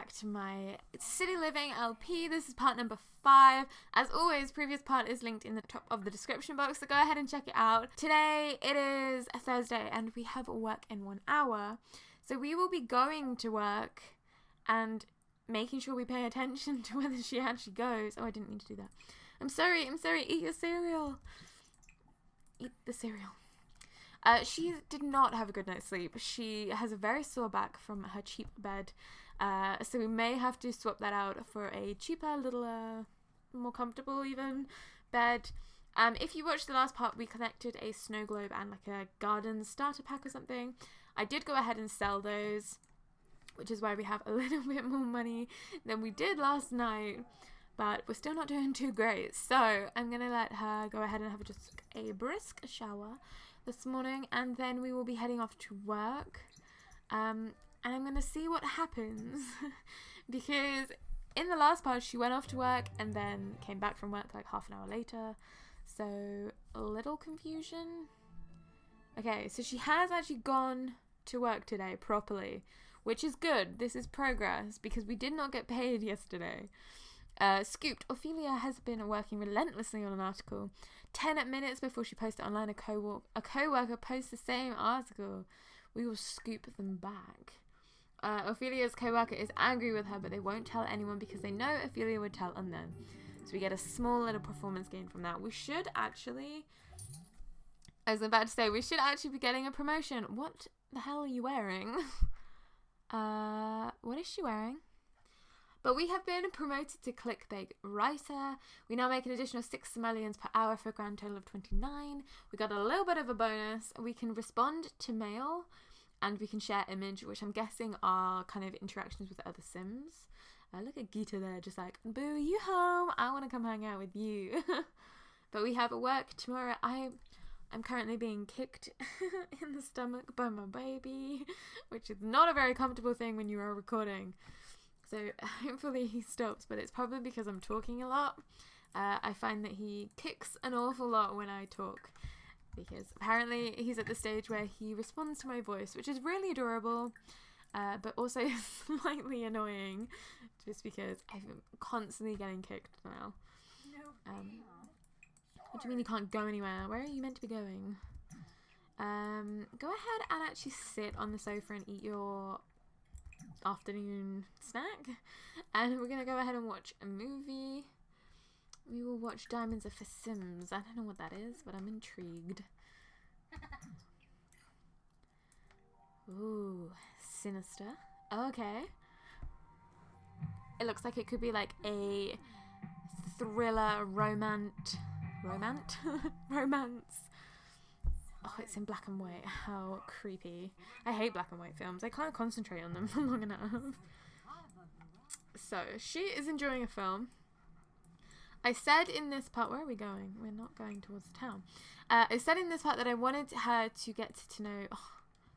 back to my city living LP. This is part number 5. As always, previous part is linked in the top of the description box, so go ahead and check it out. Today it is a Thursday and we have work in 1 hour. So we will be going to work and making sure we pay attention to whether she actually goes. Oh, I didn't mean to do that. I'm sorry, eat your cereal. Eat the cereal. She did not have a good night's sleep. She has a very sore back from her cheap bed. So we may have to swap that out for a cheaper, little, more comfortable even bed. If you watched the last part, we collected a snow globe and like a garden starter pack or something. I did go ahead and sell those, which is why we have a little bit more money than we did last night. But we're still not doing too great. So I'm going to let her go ahead and have just a brisk shower this morning, and then we will be heading off to work, and I'm gonna see what happens because in the last part she went off to work and then came back from work like half an hour later, so a little confusion. Okay, so she has actually gone to work today properly, which is good. This is progress because we did not get paid yesterday. Scooped. Orphelia has been working relentlessly on an article. 10 minutes before she posted it online, a co-worker posts the same article. We will scoop them back. Ophelia's co-worker is angry with her, but they won't tell anyone because they know Ophelia would tell on them. So we get a small little performance gain from that. We should actually, I was about to say, we should actually be getting a promotion. What the hell are you wearing? What is she wearing? But we have been promoted to clickbait writer. We now make an additional 6 simoleons per hour for a grand total of 29. We got a little bit of a bonus. We can respond to mail and we can share image, which I'm guessing are kind of interactions with other Sims. Look at Gita there, just like, boo, you home? I want to come hang out with you. But we have work tomorrow. I'm currently being kicked in the stomach by my baby, which is not a very comfortable thing when you are recording. So hopefully he stops, but it's probably because I'm talking a lot. I find that he kicks an awful lot when I talk because apparently he's at the stage where he responds to my voice, which is really adorable, but also slightly annoying just because I'm constantly getting kicked now. What do you mean you can't go anywhere? Where are you meant to be going? Go ahead and actually sit on the sofa and eat your afternoon snack, and we're gonna go ahead and watch a movie. We will watch Diamonds Are for Sims. I don't know what that is, but I'm intrigued. Ooh, sinister. Okay. It looks like it could be like a thriller romance. Oh, it's in black and white. How creepy. I hate black and white films. I can't concentrate on them for long enough. So, she is enjoying a film. I said in this part... Where are we going? We're not going towards the town. I said in this part that I wanted her to get to know... Oh,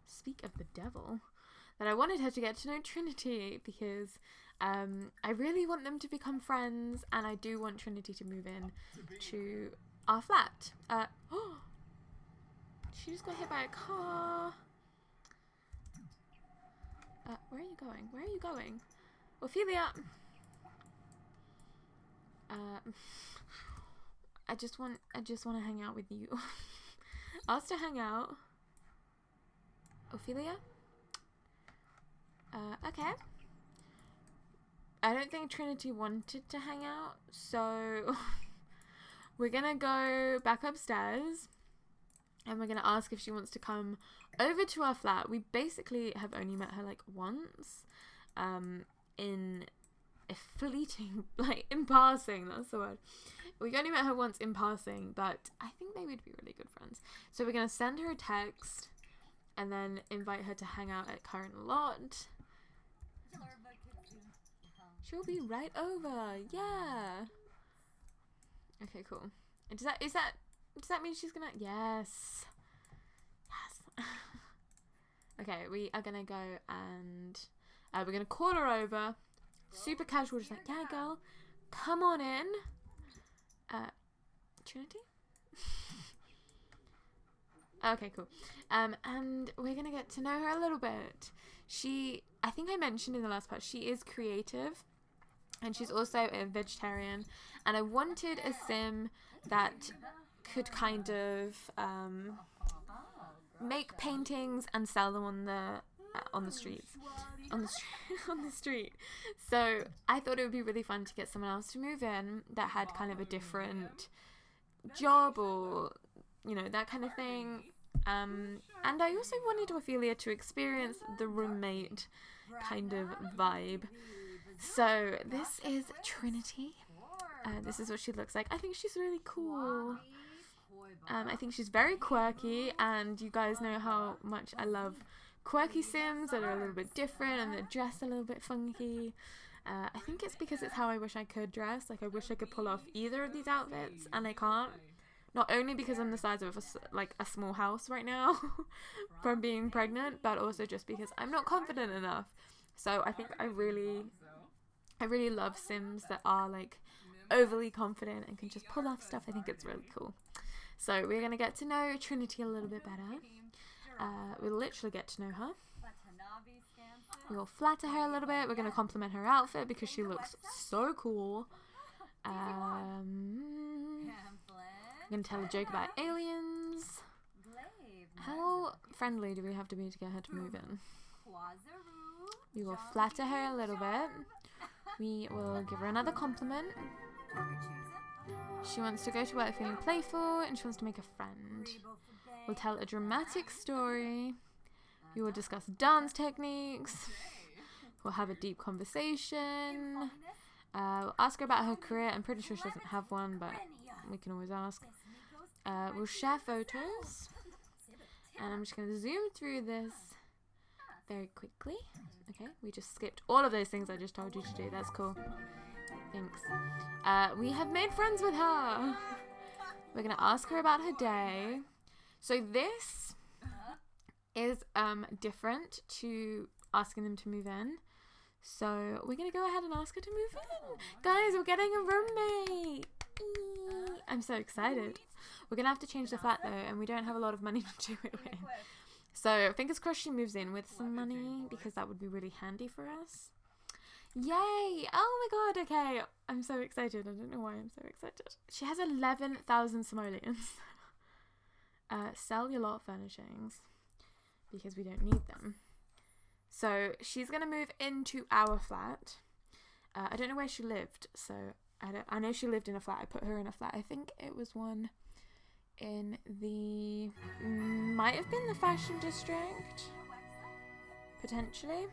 speak of the devil. That I wanted her to get to know Trinity because I really want them to become friends, and I do want Trinity to move in to our flat. She just got hit by a car. Where are you going? Where are you going? Orphelia! I just want to hang out with you. Ask to hang out. Orphelia? Okay. I don't think Trinity wanted to hang out, so we're gonna go back upstairs. And we're going to ask if she wants to come over to our flat. We basically have only met her like once. In a fleeting, like in passing, that's the word. We only met her once in passing, but I think they would be really good friends. So we're going to send her a text and then invite her to hang out at current lot. She'll be right over. Yeah. Okay, cool. Does that mean she's gonna... Yes. Yes. Okay, we are gonna go and... we're gonna call her over. Super casual, just like, yeah, girl. Come on in. Trinity? Okay, cool. And we're gonna get to know her a little bit. I think I mentioned in the last part, she is creative, and she's also a vegetarian. And I wanted a sim that could kind of make paintings and sell them on the streets, on the street. So I thought it would be really fun to get someone else to move in that had kind of a different job, or that kind of thing. And I also wanted Orphelia to experience the roommate kind of vibe. So this is Trinity. This is what she looks like. I think she's really cool. I think she's very quirky, and you guys know how much I love quirky sims that are a little bit different and that dress a little bit funky. I think it's because it's how I wish I could dress. Like, I wish I could pull off either of these outfits, and I can't. Not only because I'm the size of a small house right now from being pregnant, but also just because I'm not confident enough. So I think I really love sims that are like overly confident and can just pull off stuff. I think it's really cool. So we're going to get to know Trinity a little bit better. We'll literally get to know her. We'll flatter her a little bit. We're going to compliment her outfit because she looks so cool. I'm going to tell a joke about aliens. How friendly do we have to be to get her to move in? We will flatter her a little bit. We will give her another compliment. She wants to go to work feeling playful, and she wants to make a friend. We'll tell a dramatic story. We will discuss dance techniques. We'll have a deep conversation. We'll ask her about her career. I'm pretty sure she doesn't have one, but we can always ask. We'll share photos. And I'm just going to zoom through this very quickly. Okay, we just skipped all of those things I just told you to do. That's cool. Thanks. We have made friends with her. We're going to ask her about her day. So this is different to asking them to move in. So we're going to go ahead and ask her to move in. Guys, we're getting a roommate. I'm so excited. We're going to have to change the flat though, and we don't have a lot of money to do it with. So fingers crossed she moves in with some money, because that would be really handy for us. Yay! Oh my god, okay. I'm so excited. I don't know why I'm so excited. She has 11,000 simoleons. Sell your lot furnishings, because we don't need them. So she's going to move into our flat. I don't know where she lived, so I know she lived in a flat. I put her in a flat. I think it was one in the... might have been the fashion district. Potentially.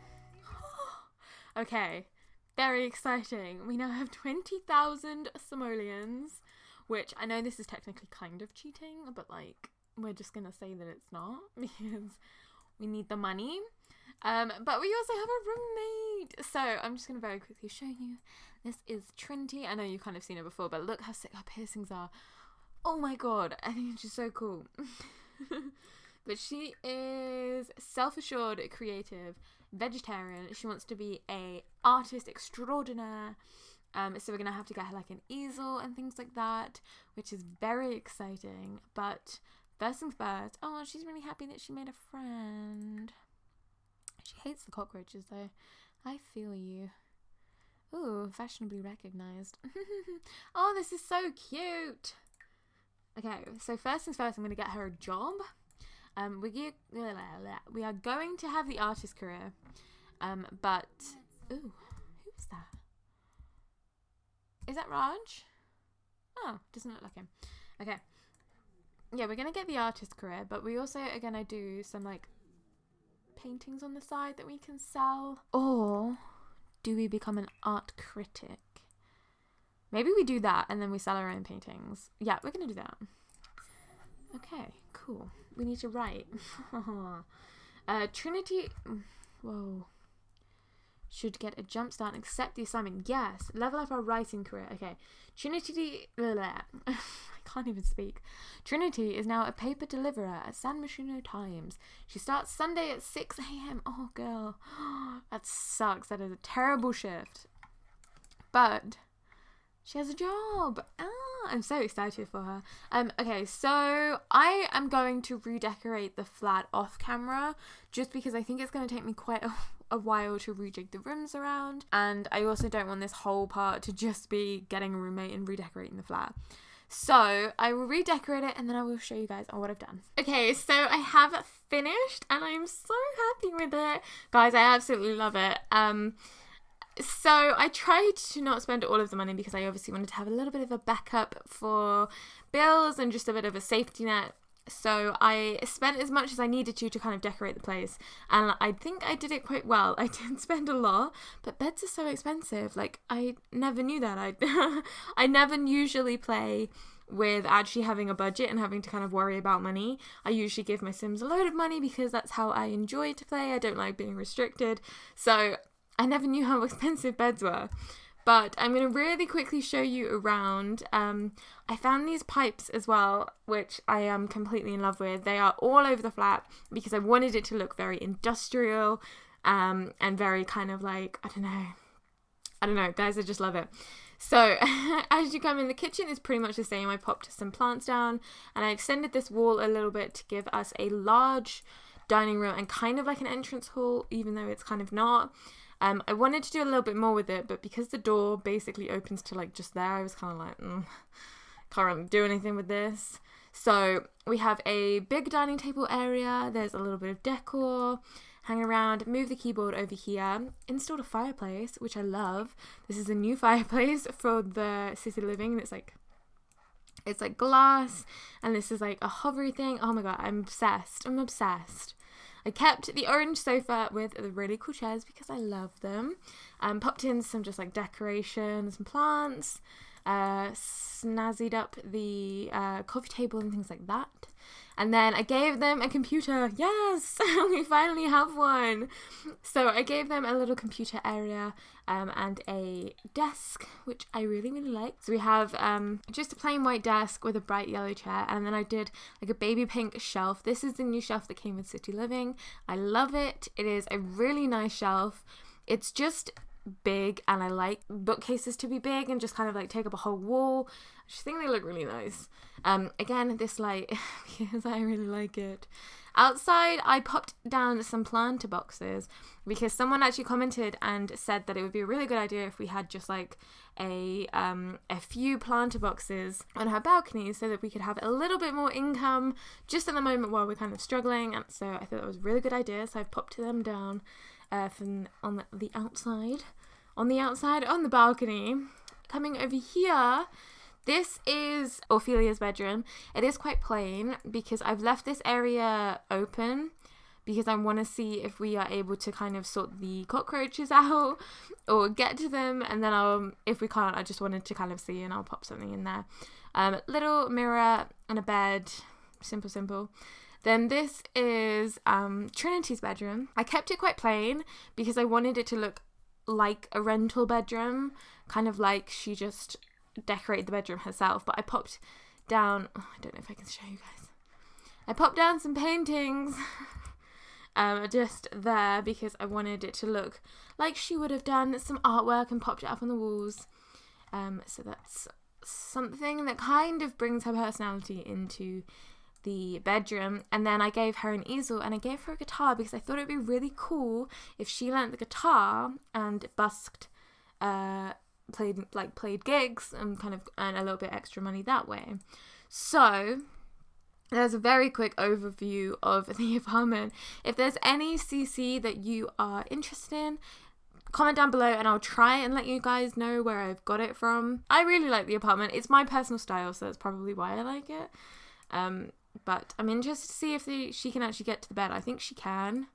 Okay. Very exciting. We now have 20,000 simoleons, which I know this is technically kind of cheating, but like, we're just going to say that it's not, because we need the money. But we also have a roommate. So I'm just going to very quickly show you. This is Trinity. I know you've kind of seen her before, but look how sick her piercings are. Oh my god, I think she's so cool. But she is self-assured, creative, vegetarian. She wants to be a artist extraordinaire. So we're going to have to get her like an easel and things like that, which is very exciting. But first things first, oh, she's really happy that she made a friend. She hates the cockroaches though. I feel you. Ooh, fashionably recognized. Oh, this is so cute. Okay, so first things first, I'm going to get her a job. We are going to have the artist career. But, ooh, who's that? Is that Raj? Oh, doesn't look like him. Okay. Yeah, we're going to get the artist career, but we also are going to do some, like, paintings on the side that we can sell. Or do we become an art critic? Maybe we do that and then we sell our own paintings. Yeah, we're going to do that. Okay, cool. We need to write. Trinity... Whoa. Should get a jump start and accept the assignment. Yes. Level up our writing career. Okay. Trinity... I can't even speak. Trinity is now a paper deliverer at San Myshuno Times. She starts Sunday at 6 a.m. Oh, girl. That sucks. That is a terrible shift. But She has a job. I'm so excited for her. Okay, so I am going to redecorate the flat off camera just because I think it's going to take me quite a while to rejig the rooms around, and I also don't want this whole part to just be getting a roommate and redecorating the flat. So I will redecorate it and then I will show you guys on what I've done. Okay, so I have finished and I'm so happy with it. Guys, I absolutely love it. So I tried to not spend all of the money because I obviously wanted to have a little bit of a backup for bills and just a bit of a safety net. So I spent as much as I needed to kind of decorate the place, and I think I did it quite well. I didn't spend a lot, but beds are so expensive. Like, I never knew that. I never usually play with actually having a budget and having to kind of worry about money. I usually give my Sims a load of money because that's how I enjoy to play. I don't like being restricted. So I never knew how expensive beds were. But I'm going to really quickly show you around. I found these pipes as well, which I am completely in love with. They are all over the flat because I wanted it to look very industrial and very kind of like, I don't know, guys, I just love it. So as you come in, the kitchen is pretty much the same. I popped some plants down and I extended this wall a little bit to give us a large dining room and kind of like an entrance hall, even though it's kind of not. I wanted to do a little bit more with it, but because the door basically opens to like just there, I was kind of like, can't really do anything with this. So we have a big dining table area. There's a little bit of decor, hang around, move the keyboard over here, installed a fireplace, which I love. This is a new fireplace for the city living, and it's like glass, and this is like a hovery thing. Oh my god, I'm obsessed. I kept the orange sofa with the really cool chairs because I love them. Popped in some just like decoration, some plants, snazzied up the coffee table and things like that. And then I gave them a computer. Yes, we finally have one. So I gave them a little computer area and a desk, which I really, really like. So we have just a plain white desk with a bright yellow chair. And then I did like a baby pink shelf. This is the new shelf that came with City Living. I love it. It is a really nice shelf. It's just big, and I like bookcases to be big and just kind of like take up a whole wall. I just think they look really nice. Again, this light because I really like it. Outside, I popped down some planter boxes because someone actually commented and said that it would be a really good idea if we had just like a few planter boxes on her balcony so that we could have a little bit more income just at the moment while we're kind of struggling. And so I thought that was a really good idea. So I've popped them down from on the outside. On the balcony. Coming over here, this is Orphelia's bedroom. It is quite plain because I've left this area open because I want to see if we are able to kind of sort the cockroaches out or get to them, and then if we can't, I just wanted to kind of see, and I'll pop something in there. Little mirror and a bed, simple. Then this is Trinity's bedroom. I kept it quite plain because I wanted it to look like a rental bedroom, kind of like she just decorated the bedroom herself. But I popped down, I don't know if I can show you guys. I popped down some paintings just there because I wanted it to look like she would have done some artwork and popped it up on the walls. So that's something that kind of brings her personality into the bedroom. And then I gave her an easel and I gave her a guitar because I thought it'd be really cool if she learnt the guitar and busked, played gigs and kind of earn a little bit extra money that way. So there's a very quick overview of the apartment. If there's any CC that you are interested in, comment down below and I'll try and let you guys know where I've got it from. I really like the apartment. It's my personal style, so that's probably why I like it. But I'm interested to see if she can actually get to the bed. I think she can,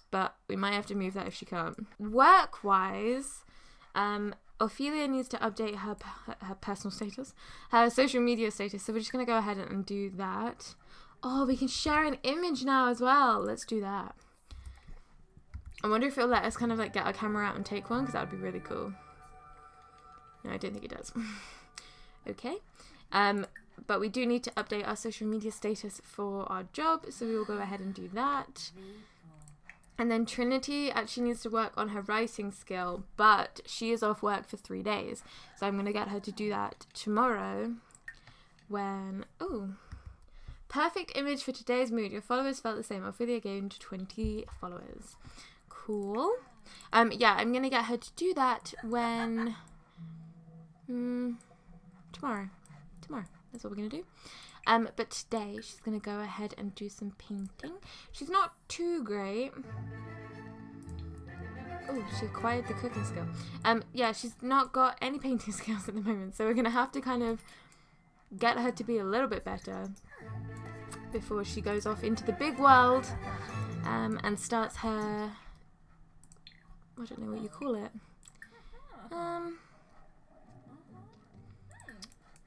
but we might have to move that if she can't. Work-wise, Orphelia needs to update her personal status, her social media status, so we're just going to go ahead and do that. Oh, we can share an image now as well. Let's do that. I wonder if it'll let us kind of like get our camera out and take one, because that would be really cool. No, I don't think it does. Okay. But we do need to update our social media status for our job, so we will go ahead and do that. And then Trinity actually needs to work on her writing skill, but she is off work for 3 days. So I'm going to get her to do that tomorrow when... Oh, perfect image for today's mood. Your followers felt the same. Orphelia gained 20 followers. Cool. Yeah, I'm going to get her to do that when... Tomorrow. That's what we're going to do. But today she's going to go ahead and do some painting. She's not too great. Oh, she acquired the cooking skill. Yeah, she's not got any painting skills at the moment, so we're going to have to kind of get her to be a little bit better before she goes off into the big world and starts her... I don't know what you call it.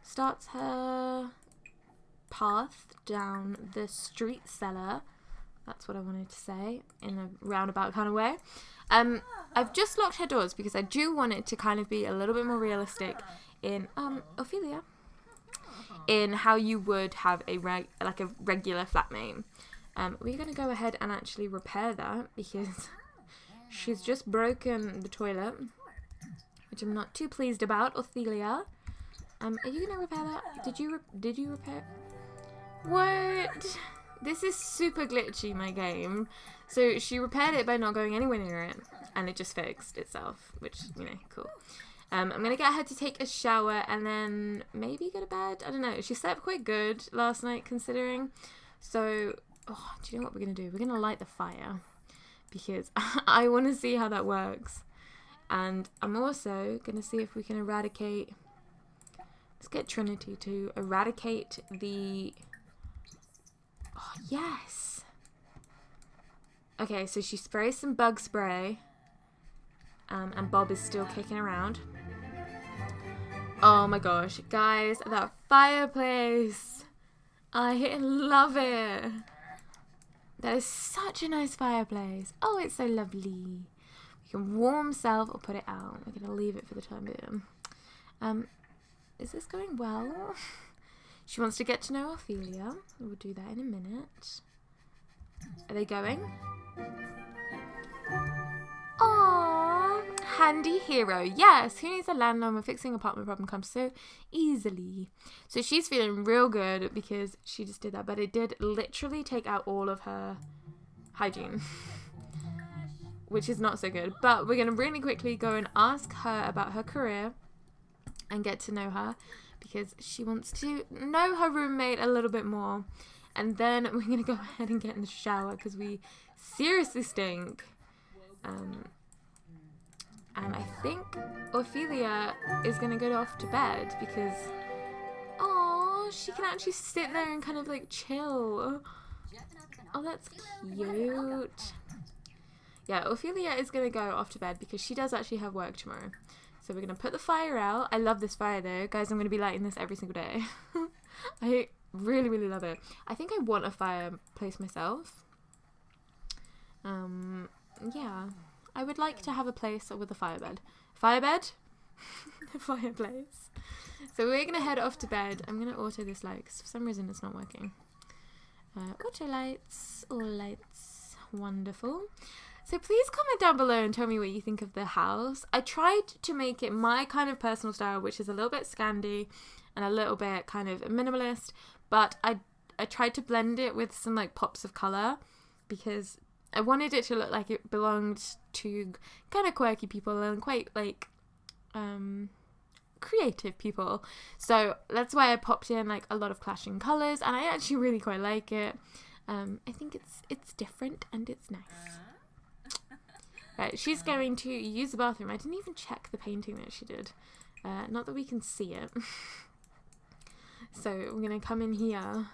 Starts her path down the street cellar. That's what I wanted to say in a roundabout kind of way. I've just locked her doors because I do want it to kind of be a little bit more realistic in Orphelia, in how you would have a regular flatmate. We're gonna go ahead and actually repair that because she's just broken the toilet, which I'm not too pleased about. Orphelia, are you gonna repair that? Did you repair? What? This is super glitchy, my game. So she repaired it by not going anywhere near it, and it just fixed itself, which, you know, cool. I'm gonna get her to take a shower and then maybe go to bed. I don't know. She slept quite good last night, considering. So, do you know what we're gonna do? We're gonna light the fire because I want to see how that works, and I'm also gonna see if we can eradicate. Let's get Trinity to eradicate the... Oh, yes! Okay, so she sprays some bug spray. And Bob is still kicking around. Oh my gosh. Guys, that fireplace! I love it! That is such a nice fireplace. Oh, it's so lovely. We can warm self or put it out. We're going to leave it for the time being. Is this going well? She wants to get to know Orphelia. We'll do that in a minute. Are they going? Aww, handy hero. Yes, who needs a landlord when fixing apartment problem comes so easily? So she's feeling real good because she just did that, but it did literally take out all of her hygiene, which is not so good. But we're going to really quickly go and ask her about her career and get to know her, because she wants to know her roommate a little bit more. And then we're going to go ahead and get in the shower because we seriously stink. And I think Orphelia is going to go off to bed because, oh, she can actually sit there and kind of like chill. Oh, that's cute. Yeah, Orphelia is going to go off to bed because she does actually have work tomorrow. So we're going to put the fire out. I love this fire though. Guys, I'm going to be lighting this every single day. I really, really love it. I think I want a fireplace myself. Yeah. I would like to have a place with a firebed. Firebed? A fireplace. So we're going to head off to bed. I'm going to auto this light because for some reason it's not working. Auto lights. All lights. Wonderful. So please comment down below and tell me what you think of the house. I tried to make it my kind of personal style, which is a little bit Scandi and a little bit kind of minimalist, but I tried to blend it with some like pops of colour because I wanted it to look like it belonged to kind of quirky people and quite like creative people. So that's why I popped in like a lot of clashing colours, and I actually really quite like it. I think it's different and it's nice. Right, she's going to use the bathroom. I didn't even check the painting that she did. Not that we can see it. So we're going to come in here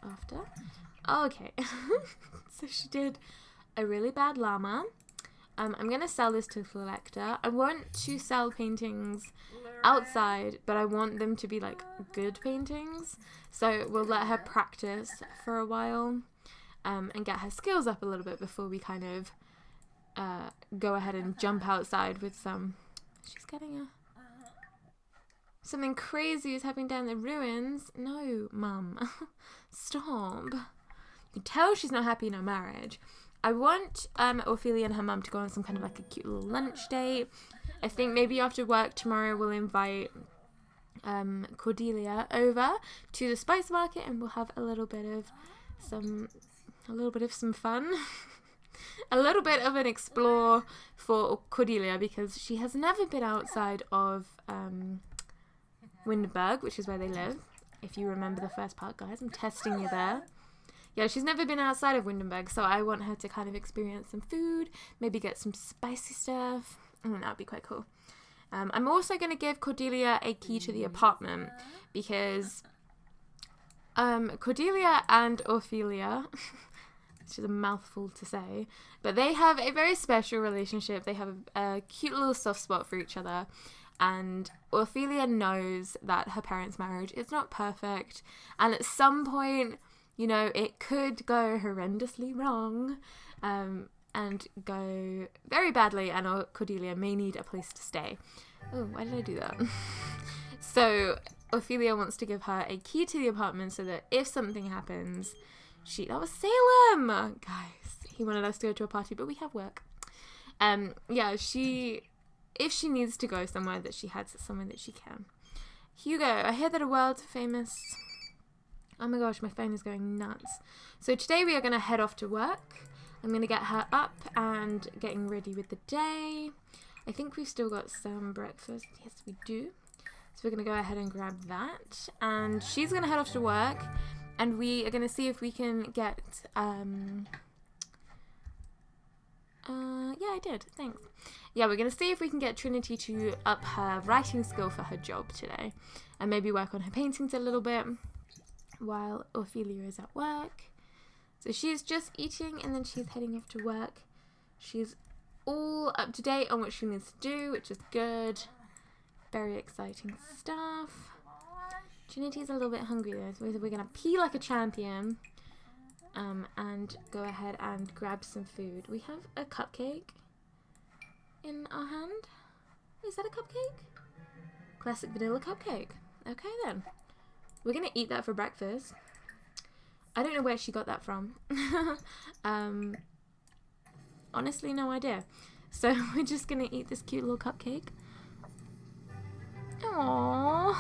after. Oh, okay. So she did a really bad llama. I'm going to sell this to a collector. I want to sell paintings outside, but I want them to be like good paintings. So we'll let her practice for a while. And get her skills up a little bit before we kind of go ahead and jump outside with some... She's getting something crazy is happening down the ruins. No, Mum. Stop. You tell she's not happy in her marriage. I want Orphelia and her mum to go on some kind of like a cute little lunch date. I think maybe after work tomorrow we'll invite Cordelia over to the spice market and we'll have a little bit of some fun. A little bit of an explore for Cordelia because she has never been outside of Windberg, which is where they live. If you remember the first part, guys, I'm testing you there. Yeah, she's never been outside of Windenburg, so I want her to kind of experience some food, maybe get some spicy stuff. I think that would be quite cool. I'm also going to give Cordelia a key to the apartment because Cordelia and Orphelia, which is a mouthful to say, but they have a very special relationship. They have a cute little soft spot for each other. And Orphelia knows that her parents' marriage is not perfect. And at some point, you know, it could go horrendously wrong and go very badly. And Cordelia may need a place to stay. Oh, why did I do that? So Orphelia wants to give her a key to the apartment so that if something happens, that was Salem! Guys, he wanted us to go to a party, but we have work. If she needs to go somewhere, that she has somewhere that she can. Hugo, I hear that a world famous... Oh my gosh, my phone is going nuts. So today we are going to head off to work. I'm going to get her up and getting ready with the day. I think we've still got some breakfast. Yes, we do. So we're going to go ahead and grab that. And she's going to head off to work. And we are going to see if we can get... yeah, I did. Thanks. Yeah, we're going to see if we can get Trinity to up her writing skill for her job today. And maybe work on her paintings a little bit while Orphelia is at work. So she's just eating and then she's heading off to work. She's all up to date on what she needs to do, which is good. Very exciting stuff. Trinity's a little bit hungry though, so we're going to pee like a champion. And go ahead and grab some food. We have a cupcake in our hand. Is that a cupcake? Classic vanilla cupcake. Okay then. We're going to eat that for breakfast. I don't know where she got that from. Honestly, no idea. So we're just going to eat this cute little cupcake. Aww.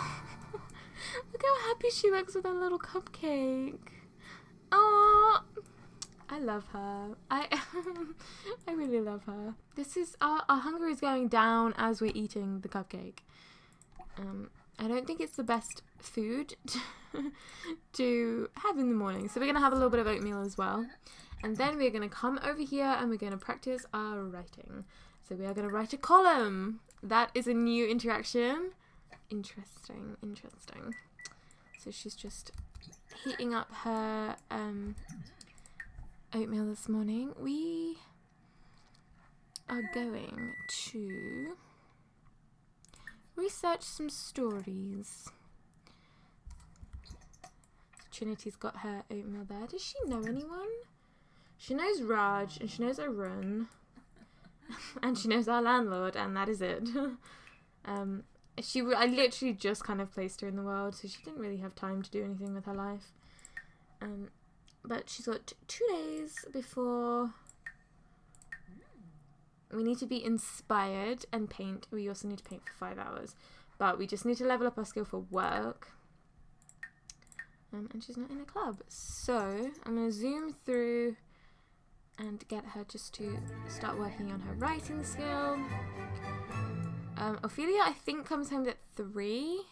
Look how happy she looks with her little cupcake. Oh, I love her. I really love her. This is our hunger is going down as we're eating the cupcake. I don't think it's the best food to have in the morning. So we're going to have a little bit of oatmeal as well. And then we're going to come over here and we're going to practice our writing. So we are going to write a column. That is a new interaction. Interesting. So she's just heating up her oatmeal this morning. We are going to research some stories. Trinity's got her oatmeal there. Does she know anyone? She knows Raj and she knows Arun and she knows our landlord, and that is it. I literally just kind of placed her in the world, so she didn't really have time to do anything with her life. But she's got 2 days before we need to be inspired and paint. We also need to paint for 5 hours, but we just need to level up our skill for work. And she's not in a club, so I'm going to zoom through and get her just to start working on her writing skill. Ophelia, I think, comes home at 3.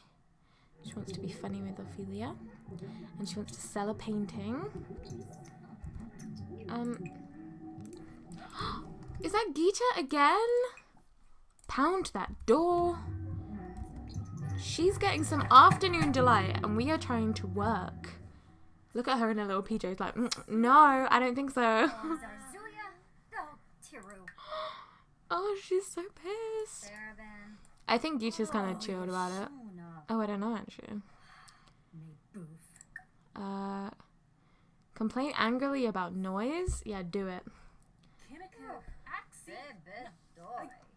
She wants to be funny with Ophelia. And she wants to sell a painting. Is that Gita again? Pound that door. She's getting some afternoon delight and we are trying to work. Look at her in her little PJs like, no, I don't think so. Oh, she's so pissed. I think Gita's kind of chilled about it. Oh, I don't know actually. Complain angrily about noise? Yeah, do it.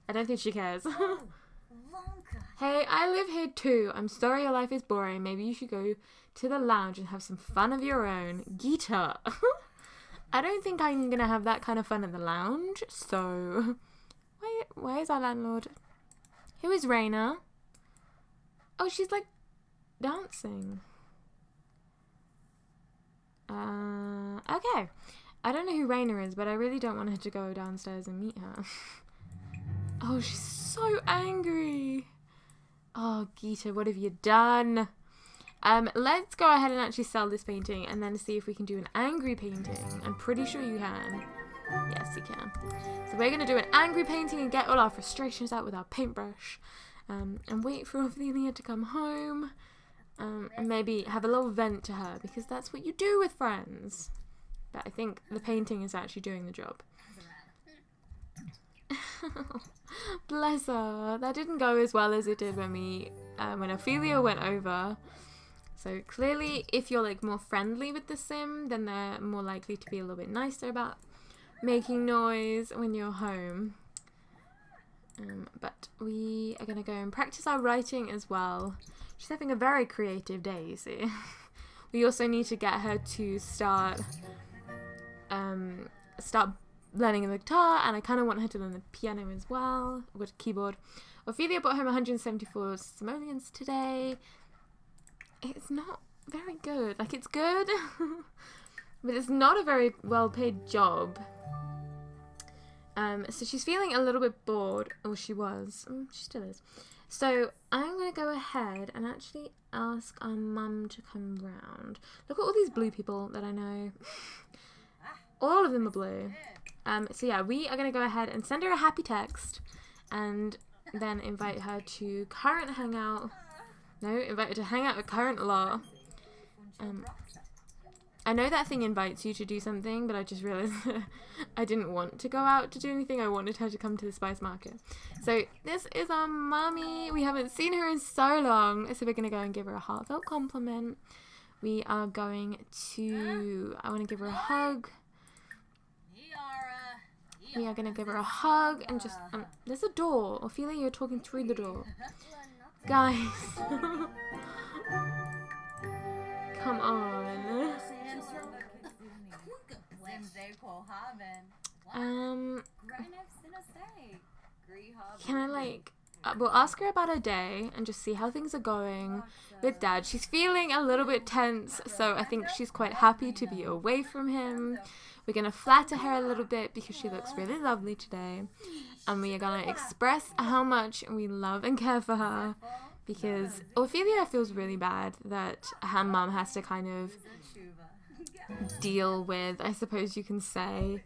I don't think she cares. Hey, I live here too. I'm sorry your life is boring. Maybe you should go to the lounge and have some fun of your own. Gita. I don't think I'm gonna have that kind of fun at the lounge, so where is our landlord? Who is Raina? Oh, she's like dancing. Okay. I don't know who Raina is, but I really don't want her to go downstairs and meet her. Oh, she's so angry. Oh, Gita, what have you done? Let's go ahead and actually sell this painting and then see if we can do an angry painting. I'm pretty sure you can. Yes, you can. So we're going to do an angry painting and get all our frustrations out with our paintbrush. And wait for Orphelia to come home. And maybe have a little vent to her, because that's what you do with friends. But I think the painting is actually doing the job. Bless her. That didn't go as well as it did when Ophelia went over. So clearly, if you're like more friendly with the sim, then they're more likely to be a little bit nicer about making noise when you're home. But we are going to go and practice our writing as well. She's having a very creative day, you see. We also need to get her to start learning the guitar, and I kind of want her to learn the piano as well, or keyboard. Ophelia brought home 174 simoleons today. It's not very good. Like, it's good, but it's not a very well-paid job. So she's feeling a little bit bored, or she was. She still is. So I'm going to go ahead and actually ask our mum to come round. Look at all these blue people that I know. All of them are blue. So yeah, we are going to go ahead and send her a happy text and then invite her to current hangout. No, invite her to hang out at current law. I know that thing invites you to do something, but I just realised I didn't want to go out to do anything. I wanted her to come to the spice market. So this is our mummy. We haven't seen her in so long, so we're going to go and give her a heartfelt compliment. We are going to... I want to give her a hug. We are going to give her a hug and just... there's a door. Ophelia, you're talking through the door. Guys. Come on. Can I like... we'll ask her about her day and just see how things are going with Dad. She's feeling a little bit tense, so I think she's quite happy to be away from him. We're going to flatter her a little bit because she looks really lovely today. And we are going to express how much we love and care for her, because Ophelia feels really bad that her mum has to kind of deal with, I suppose you can say,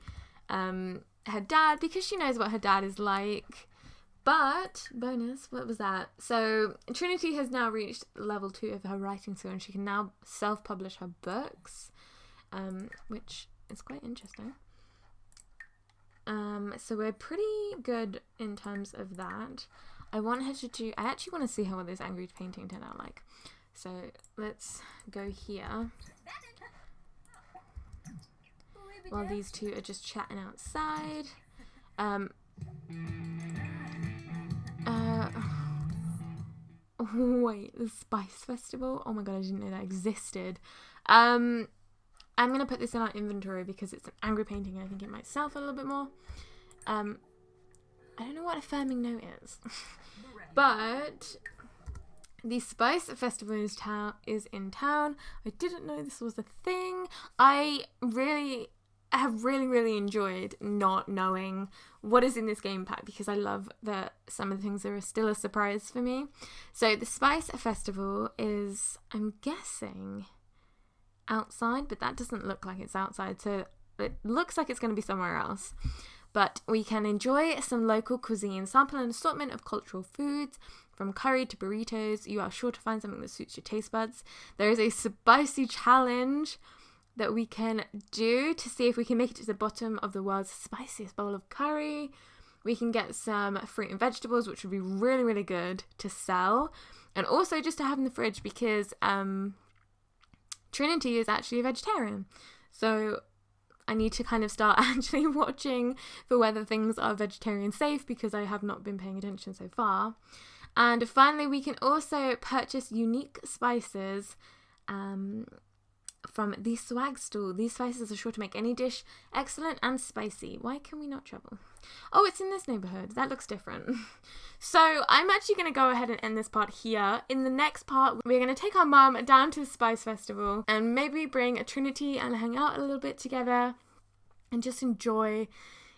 her dad, because she knows what her dad is like. But, bonus, what was that? So, Trinity has now reached level 2 of her writing skill, and she can now self-publish her books, which is quite interesting. So we're pretty good in terms of that. I want her to do... I actually want to see how this angry painting turned out like. So, let's go here. While these two are just chatting outside. Wait, the Spice Festival? Oh my god, I didn't know that existed. I'm going to put this in our inventory because it's an angry painting and I think it might sell for a little bit more. I don't know what a firming note is. But the Spice Festival is in town. I didn't know this was a thing. I have really enjoyed not knowing what is in this game pack, because I love that some of the things are still a surprise for me. So the Spice Festival is, I'm guessing, outside, but that doesn't look like it's outside, so it looks like it's going to be somewhere else. But we can enjoy some local cuisine, sample an assortment of cultural foods, from curry to burritos. You are sure to find something that suits your taste buds. There is a spicy challenge that we can do to see if we can make it to the bottom of the world's spiciest bowl of curry. We can get some fruit and vegetables, which would be really good to sell, and also just to have in the fridge, because Trinity is actually a vegetarian. So I need to kind of start actually watching for whether things are vegetarian safe, because I have not been paying attention so far. And finally, we can also purchase unique spices from the swag stool. These spices are sure to make any dish excellent and spicy. Why can we not travel? Oh, it's in this neighborhood. That looks different. So I'm actually going to go ahead and end this part here. In the next part, we're going to take our mum down to the Spice Festival and maybe bring a Trinity and hang out a little bit together and just enjoy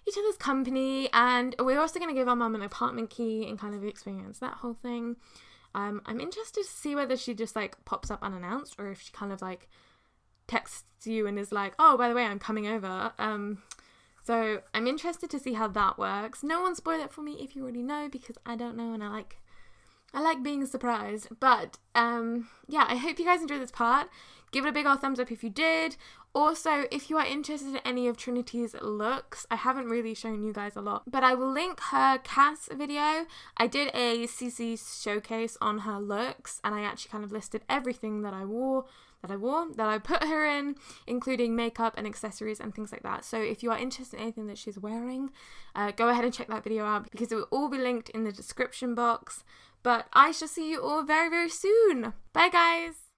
each other's company. And we're also going to give our mum an apartment key and kind of experience that whole thing. I'm interested to see whether she just like pops up unannounced or if she kind of like texts you and is like, oh, by the way, I'm coming over. So I'm interested to see how that works. No one spoil it for me if you already know, because I don't know and I like being surprised. But yeah, I hope you guys enjoyed this part. Give it a big old thumbs up if you did. Also, if you are interested in any of Trinity's looks, I haven't really shown you guys a lot, but I will link her Cass video. I did a CC showcase on her looks, and I actually kind of listed everything that I put her in, including makeup and accessories and things like that. So if you are interested in anything that she's wearing, go ahead and check that video out, because it will all be linked in the description box. But I shall see you all very, very soon. Bye, guys.